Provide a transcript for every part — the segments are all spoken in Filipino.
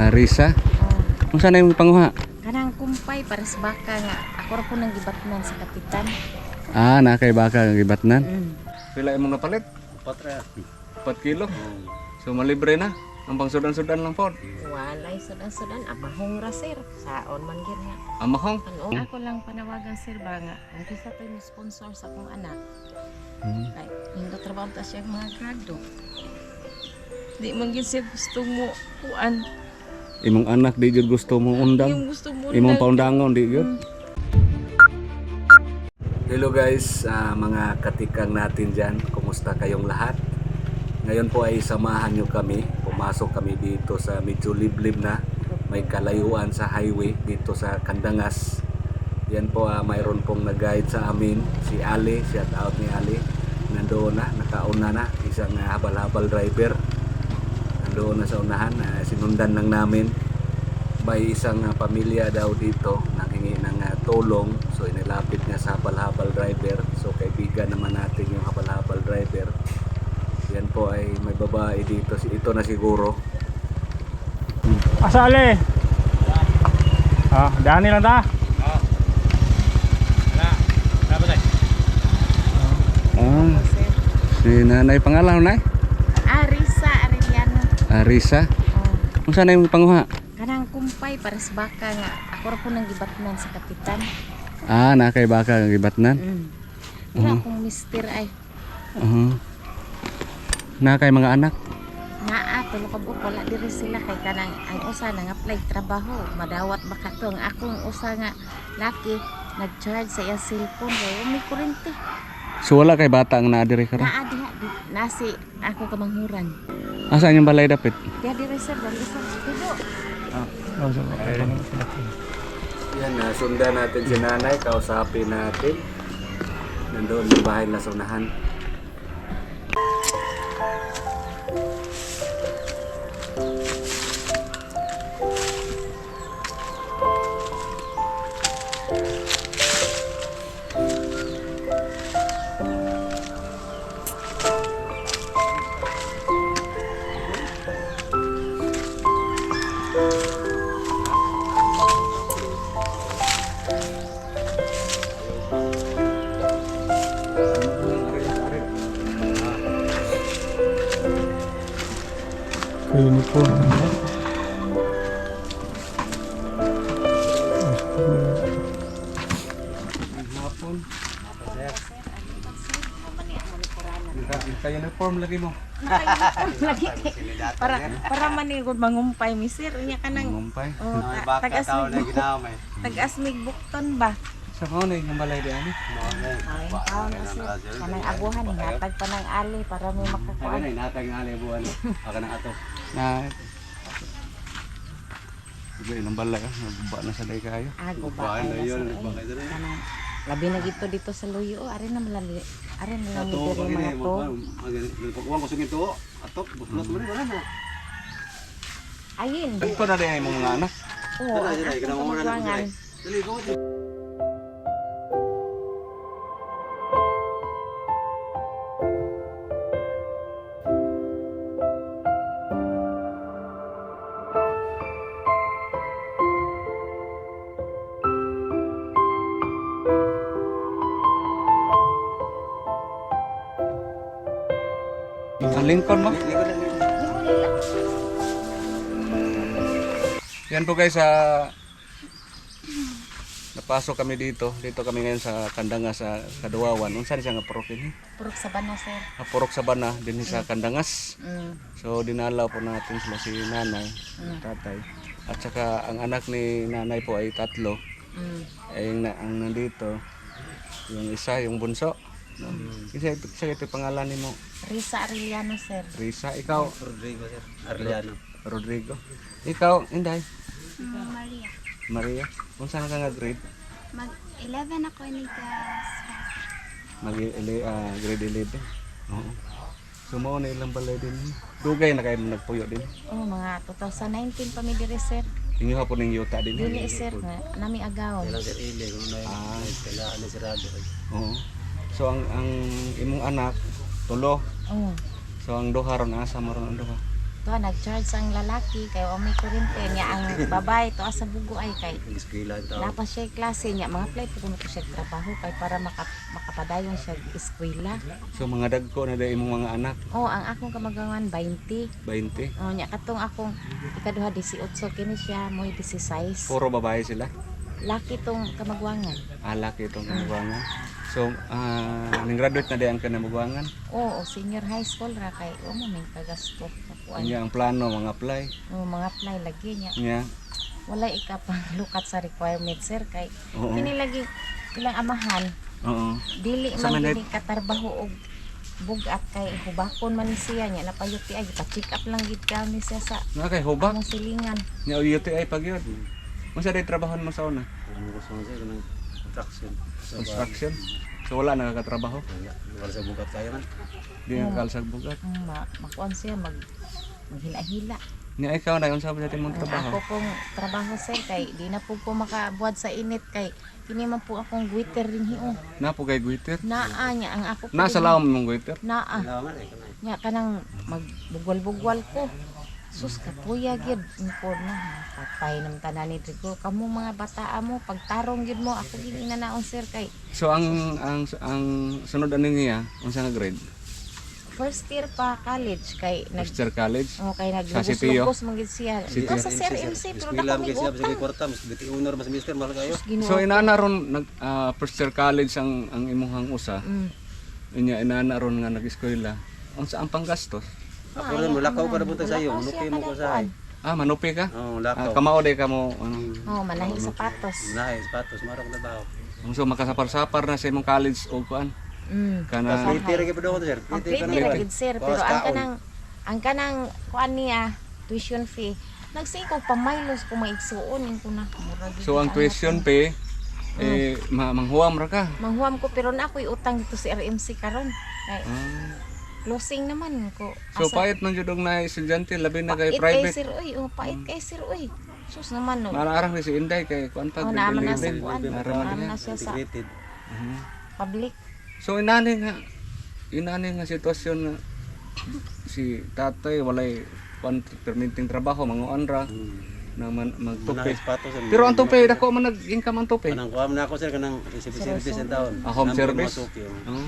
Risa. Oh. Unsa na imong panguha? Kanang kumpay para sa baka nga. Ako ra po nang gibatnan sa kapitan. Na kay baka nga gibatnan. Pila imong napalit? 4 kilo. So malibre na. Ang pangsudan-sudan lang pod. Walay sudan-sudan amahong ra sir. Saon man gid nga. Amahong. Ano, ako lang panawagan sir ba nga. Kung kisa tayo mo sponsor sa akong anak. Kay hindi trabaho ta siya mga grado. Di man gid siya gusto mo kuan. Imong anak di jud gusto mo undang. Yung gusto mo Imong paundangon di jud. Hello guys, mga katikang natin dyan. Kumusta kayong lahat? Ngayon po ay samahan nyo kami. Pumasok kami dito sa medyo liblib na. May kalayuan sa highway dito sa Candangas. Yan po mayroon pong nag-guide sa amin. Si Ali, shout out ni Ali. Nandoon na, nakauna na. Isang habal-habal driver. Nandoon na sa unahan. Sinundan lang namin. May isang pamilya daw dito nanghingi ng tulong. So inilapit niya sa habal-habal driver. So kaibigan naman natin yung habal-habal driver. Yan po ay may babae dito. Ito na siguro. Asali. Dani lang ta. Si nanay pangalan nay? Risa Arellano. Risa. Unsa na imong panguha? Kanang kumpay para sa baka nga. Ako ra po nang gibatnan sa kapitan. Na kay baka nga gibatnan. Wala akong mister ay. Na kay mga anak. Naa, tulo ka buok, wala diri sila kay kanang ang usa nang apply trabaho. Madawat baka to. Ang akong usa nga laki nag-charge sa iya cellphone. Kaya may kurente. So wala kay bata ang naa diri karon. Naa diha, nasi ako kamanghuran. Asa yung balay dapit? Diha diri sir, dali sa tulo. Yan, sundan natin si nanay, kausapin natin. Nandoon yung bahay na sa unahan. Ini po. Hapon. Naka-uniform lagi mo. Lagi para manigod mangumpay mi sir nya kanang Ngumpay. tagasmig bukton ba. Sa kaon yung balay di ani. Ay, kanang abuhan natag pa ng ali para may makakuan. Natag ng ali buwan. Aka nang ato. Na Iba ilang balay naguba na sa day kayo. Guba na yun. Kanang labi na dito sa luyo ari na malali. Ari na lang dito mga to. Pagkuhan ko sa ito, atok, buslat mo rin, wala na. Ayun. Ito na rin yung mga anak. Oo, ang akong pagwangan. Dali, go. Ang Lincoln mo? Yan po guys, napasok kami dito. Dito kami ngayon sa Candangas sa Kaduawan. Unsan siya nga purok din? Purok Sabana sir. Purok Sabana din sa Candangas. So dinalaw po natin sila si nanay, tatay. At saka ang anak ni nanay po ay 3. Ay ang nandito, yung isa, yung bunso. Isa ito pangalan ni mo? Risa Arellano sir. Risa, ikaw? Rodrigo, sir. Arellano. Rodrigo. Ikaw, Inday? Maria. Maria. Kung saan ka nga grade? Mag-11 ako ni class. Grade 11. Oo. So mo na ilang balay din. Dugay na kayo nagpuyo din. Mga 2019 pa mi diri sir. Inyo hapon ning yuta din. Dili sir nga nami agawon. Sir Ili, kung may kailangan ni Sirado. Oo. So ang imong anak tulo. Oo. So ang duha ron asa mo ron ang duha. nag-charge ang lalaki kay o may kurente niya ang babae to asa bugo ay kay Eskwela ito. wala pa siya klase niya mga play po ko siya trabaho kay para makapadayon siya eskwela. So mga dagko na dai imong mga anak, Oh, ang akong kamagawan 20. 20. Oh, nya katong akong ikaduha 18 kini siya mo'y 16. Puro babae sila. Laki tong kamagwangan. Laki itong kinabuangan. So, ning-graduate na di ang kinabuangan. Oo, senior high school ra kay o mo may kagasto kapuan. Kanya ang plano, mga apply. Oh, mga play lagi niya. Nya, Wala ikapang lukat sa requirement sir kay Oo. kini lagi ilang amahan oo. dili Sa man manit- gini katarbaho og bugat kay hubakon man ni siya niya napayuti ay pa-check up lang gid kami siya sa Nga kay hubak. among silingan. Nya UTI pag yun. Unsa day trabahon mo sa una? Ano gusto mo sa'yo ng construction? Construction. So wala nakakatrabaho. Wala sa bukat kaya man. Di nga kalsag bugat. Makuan siya maghila-hila. Nya ikaw na unsa ba sa timong Ang trabaho? ako pong trabaho sir kay di na po makabuhat sa init kay kini man po akong guiter rin hiyo. Na po kay guiter. Naa niya ang ako po Nasa din- lawom mong guiter. Naa. Laman eh. Nya kanang magbugwal-bugwal ko. Sus kapuya gid ko na patay ng tanan ni Trigo. Kamo mga bata mo pagtarong gid mo ako gid inanaon sir kay So ang sunod ani niya unsa nga grade? first year pa college kay First year college. kay Sa CTO? naglugos man gid siya. CTO? Sa Sir MC pero Eskwela dako mo mi kasi sa utang. kwarta. Mas biti honor mas mister mahal kayo. So inana ron nag first year college ang imuhang usa. Inya inana ron nga nag-eskwela. Unsa ang panggastos? Ako rin mulakaw ka na punta sa'yo. Manupi mo ko sa ay. Manupi ka? Oo, lakaw. Kamao day ka mo ano. Oh, manahi sapatos. Nahay, sapatos, marang trabaho. So makasapar-sapar na sa imong college o kuan. Kana Pretty rin pa daw ko sir. Ang pretty ra gid sir pero ang kanang kuan niya tuition fee nagsikog pamaylos kung maigsuon ko na mura gid. so ang tuition pay manghuam ra ka. manghuam ko pero na ako'y utang dito sa RMC karon. Kay Ah. closing naman ko. So payat man jud og na estudyante labi na kay Pait kay private. sir oy, pait kay sir oy. Sus naman no. Malarang ni si Inday kay kuan pag Oh, naman na sa level. kuan. Naraman Naman niya. na siya sa Integrated. public. So inani nga sitwasyon nga si tatay walay kuan permitting trabaho manguan ra na magtupi. Nahay, sapatos. sir. Pero ang tupi dako man nag-income ang tupi. Kanang kuha na ako sir, kanang service ang taon. Home service. Masuki, oh. Oo.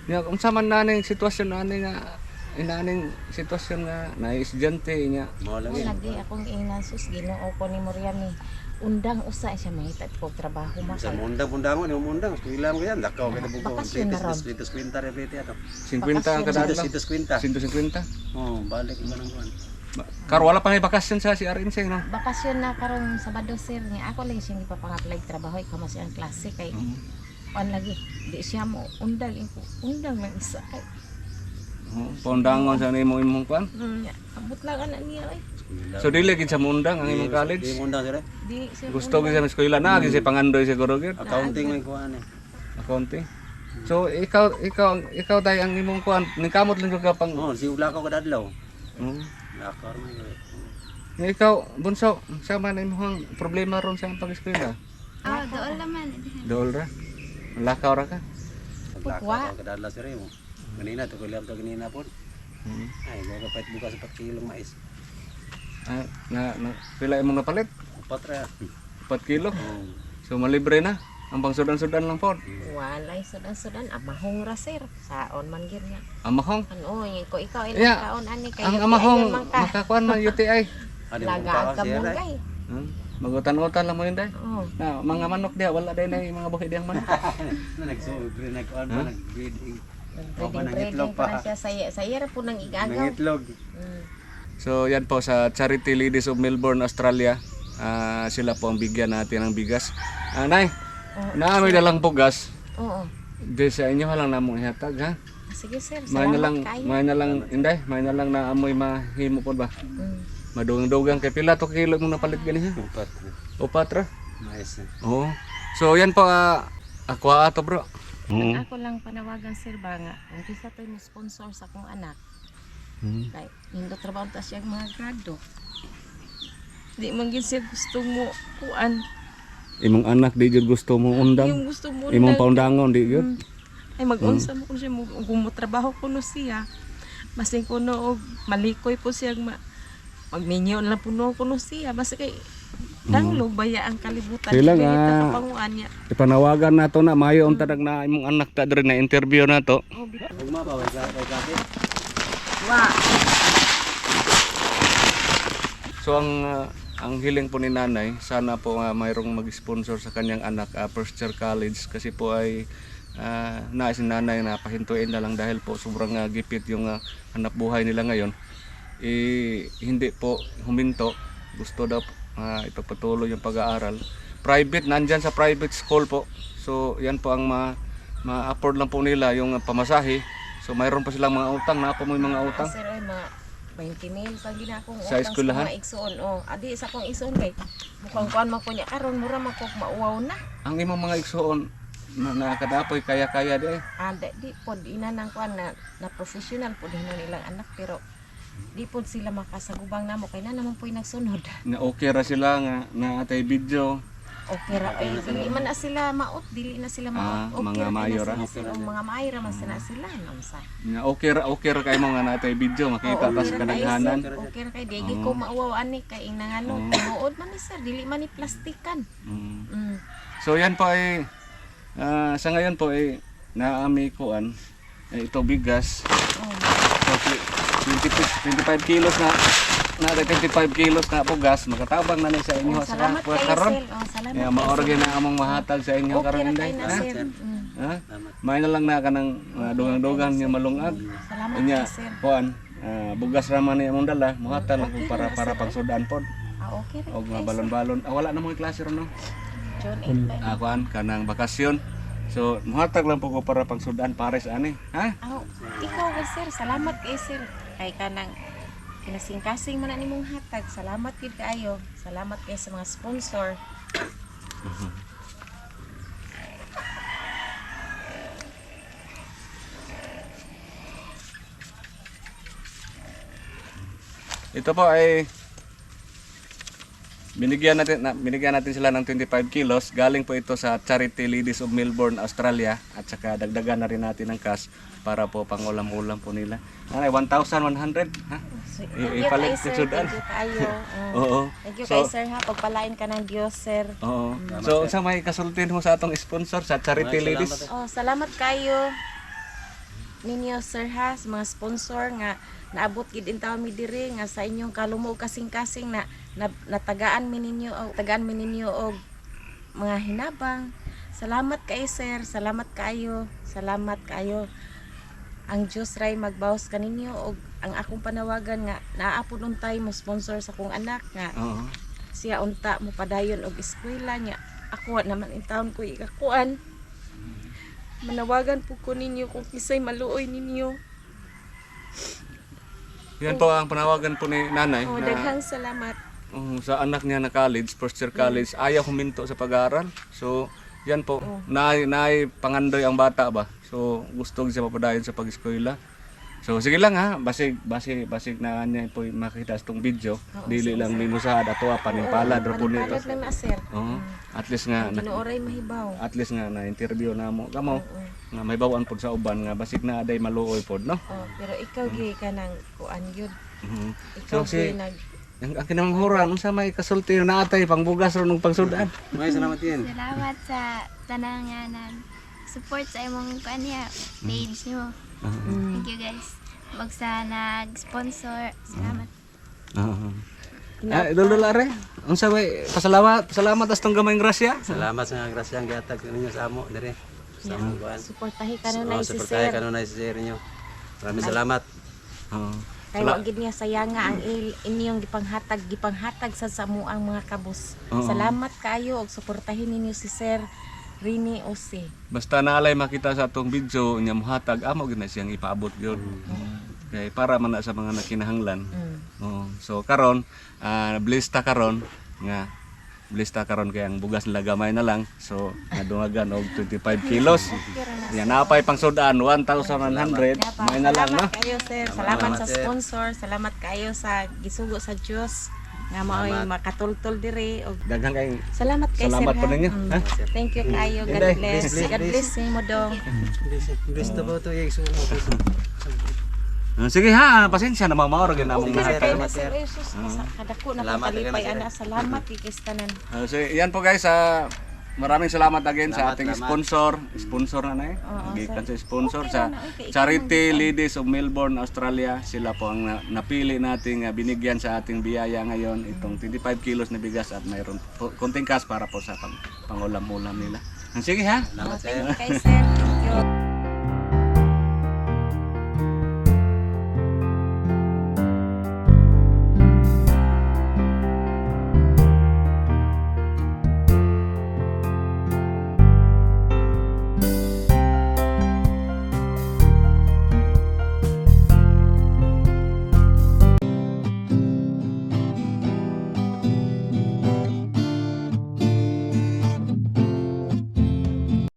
Nya unsa man naning sitwasyon ani nga inaning sitwasyon nga na estudyante nya. Mao lang Ay, yun. lagi akong inasus Ginoo ko ni Moriami. Undang usa siya mahita ko trabaho Sa makay. mundang-mundangon, yung mundang, eskwela mo yan, lakaw kita buko. Bakasyon na ron. Sitos kwinta rin pwede ano. 50 ang kada adlaw. Sitos kwinta. 150. Oh, balik mo nang kuan. Karo wala pa may bakasyon sa CRNC no. Bakasyon na karong Sabado sir niya. Ako lang siya ipapang-apply trabaho ikaw mas ang klase kay on lagi. Di siya mo undang ko. Undang lang isa kay. Paundangon sa nimo imong kuan. Abot lang anak niya oy. So dili gid sa mundang ang imong Di college. mundang sir. Di sir. Gusto gid sa eskwela na gid sa pangandoy siguro gid. Accounting may kuan eh. Accounting. So ikaw tay ang imong kuan ningkamot lang jud ka pang. Oh, si lakaw kada adlaw. Oo. Lakaw man yun. Nga ikaw bunso, sa man imong problema ron sa pag-eskwela? Doon naman. Dol ra. Lakaw ra ka. Lakaw kada adlaw sir mo. Ganina to ko to ganina po. Ay, mo ka pait bukas 4 kilong mais. Na pila imong napalit? 4 ra. 4 kilo. Oh. So malibre na. Ang pangsudan-sudan lang po. Walay sudan-sudan amahong ra sir. Saon man gid niya. Amahong. Ano yung ko ikaw ilang Yeah. taon ani kay Ang UTI amahong man ka. makakuan man UTI. Ano mo Lagaan ka sir? mo kay. Magutan-utan lang mo yun day. Oh. Na mga manok dia wala day na yung mga buhi diyang manok. Na nagsubre nag-on pa nag-breeding. Breeding pa na siya sa iya ra po nang igagaw. Nangitlog. So yan po sa Charity Ladies of Melbourne, Australia. Sila po ang bigyan natin ng bigas. Nay, naamay dalang bugas. Oo. Di sa inyo lang namong ihatag ha. Sige sir, May na lang, salamat kayo. may na lang, inday, may na lang na amoy mahimo po ba? Madugang-dugang kay pila to kilo mong napalit gani ha? Upat. Upat ra. Mais. Oo. So yan po, ako ato bro. Oo. Ako lang panawagan sir ba nga, kung kisa tayo mo sponsor sa akong anak, kay hindi trabaho ta siya mga grado. Di man gid siya gusto mo kuan. Imong anak di jud gusto mo undang. Yung gusto mo Imong na- paundangon di jud. Ay mag-unsa mo ko siya mo trabaho ko no siya. Masing kuno og malikoy po siya magminyo lang puno kuno siya basta kay danglog baya ang kalibutan. Sila Kaya nga. ito kapanguan niya. Ipanawagan na to na mayo unta na imong anak ta diri na interview na to. Oh, bitaw. Ugma ba kay kaki? Wa. So ang hiling po ni nanay, sana po mayroong mag-sponsor sa kanyang anak first year college kasi po ay nais si nanay na pahintuin na lang dahil po sobrang gipit yung hanap buhay nila ngayon. Hindi po huminto, gusto daw ipagpatuloy yung pag-aaral. Private, nandyan sa private school po. So yan po ang ma-afford lang po nila yung pamasahe. So mayroon pa silang mga utang, na po mo yung mga utang. Sir ay mga 20,000 pag gina akong Sa eskwelahan? mga igsoon. Oh, adi sa akong igsoon kay mukhang kuan man ko niya karon mura man ko mauwaw na. Ang imong mga igsoon na kadapoy kaya-kaya di. Di pod ina nang kuan na professional pod hinon ilang anak pero di pod sila makasagubang namo kay na naman po'y nagsunod. Na okay ra sila nga na atay video. Okay ra ay dili man na sila maot, dili na sila maot. mga mayor, Mga mayor man sila namsa. Na okay ra kay mo nga na atay video makita ta sa kadaghanan. Okay ra kay digi ko mauwaw ani kay ingangano tinuod man ni sir dili man ni plastikan. Mm. So yan po ay sa ngayon po ay naami kuan ito bigas. So 25 kilos na 25 kilos na po gas makatabang na ni sa inyo sa Salamat kay karon. sir. Salamat. Ya maorgi na among mahatag sa inyo Okay karon ra inday. kay na sir. Ha? May na lang na kanang dugang-dugang niya malungag. Salamat Nya kay sir. kuan bugas ra man ni among dala muhatag lang po para pangsudan pod. Okay ra. Og mga balon-balon. Wala na mo klase ron no. John Kuan kanang bakasyon. So muhatag lang po ko para pangsudan pares ani. Ha? Ikaw kay sir, salamat kay sir. Kay kanang kinasing-kasing man na nimong hatag. Salamat gid kaayo. Salamat kay sa mga sponsor. Ito po ay binigyan natin sila ng 25 kilos. Galing po ito sa Charity Ladies of Melbourne, Australia. At saka dagdagan na rin natin ng cash para po pang ulam-ulam po nila. Nanay, 1,100. Ha? Ipalit sir. si Sudan. Thank you kaayo. Oo. Thank you So, kay sir ha. Pagpalain ka ng Dios sir. Oo. So, sa may kasultin mo sa atong sponsor sa Charity Ladies. Oh, salamat kayo ninyo sir ha sa mga sponsor nga naabot gid in taon mi diri nga sa inyong kalumog kasing-kasing na natagaan mi ninyo og mga hinabang. Salamat kay sir, salamat kayo. Ang Dios ray magbawas kaninyo og ang akong panawagan nga naapod untay mo sponsor sa kong anak nga Oo. siya unta mo padayon og eskwela niya. Ako naman in taon ko ikakuan. Manawagan po ko ninyo kung kisay maluoy ninyo. Yan po ang panawagan po ni nanay Oh, na daghang salamat. sa anak niya na college, first year college, ayaw huminto sa pag-aaral. So, yan po, naay pangandoy ang bata ba. So, gusto siya mapadayon sa pag-eskwela. So, sige lang ha, basig na niya po makita sa itong video. Dili lang minusad ato panimpalad ro po nito. Palad lang na sir. Oo. At least nga Tinuoray mahibaw. at least nga na interview na mo kamo nga may bawaan pod sa uban nga basig na aday maluoy pod no. Oh, pero ikaw gyud ka nang kuan gyud. Mhm. Ikaw So, si- gyud nag Ang kinamanghuran unsa may kasulti na atay pangbugas ro ng pangsudan. May salamat yan. Salamat sa tananganan. Support sa imong kanya page nyo. Thank you guys. Wag sa nag-sponsor. Salamat. Idol are. Unsa may pasalamat astong gamayng grasya. Salamat sa nga grasyang gihatag ninyo sa amo diri. Sa among kuan. suportahi ka na si Suportahe sir. kanunay si sir ninyo. Maraming salamat. Oo. Kay wa gid niya sayanga ang inyong gipanghatag sa samuang mga kabus. Oo. Salamat kaayo og suportahin ninyo si Sir Rini Ose. Basta naalay makita sa atong video nya mohatag amo gid na siyang ipaabot gyud. Kay para man na sa mga nakinahanglan. Oo. So karon blista karon kay ang bugas nila gamay na lang. So nadungagan og 25 kilos. Yan napay pang sudan 1,100. May na lang no. Salamat kayo sir. Salamat sa sponsor. Salamat kayo sa gisugo sa Dios nga mao'y makatultol diri og Daghang kay salamat kay salamat sir. po ninyo. Ha? Thank you kayo. God Inday, bless. God bless ni mo dong. Gusto ba to yung Sige ha, pasensya na mamaor gyud namong Okay, lahat. kay na Sir Jesus. Kadako na Salamat, kalipay sir. ana. Salamat kikistanan. So yan po guys, maraming salamat again sa Salamat, ating salamat. sponsor na na Oo, gikan sa sir. sponsor Okay sa na, okay. Charity Ladies of Melbourne, Australia. Sila po ang napili nating binigyan sa ating biyaya ngayon itong 25 kilos na bigas at mayroon konting cash para po sa pangulam-ulam nila. Sige ha. Salamat sir. Thank you kay Sir. Thank you.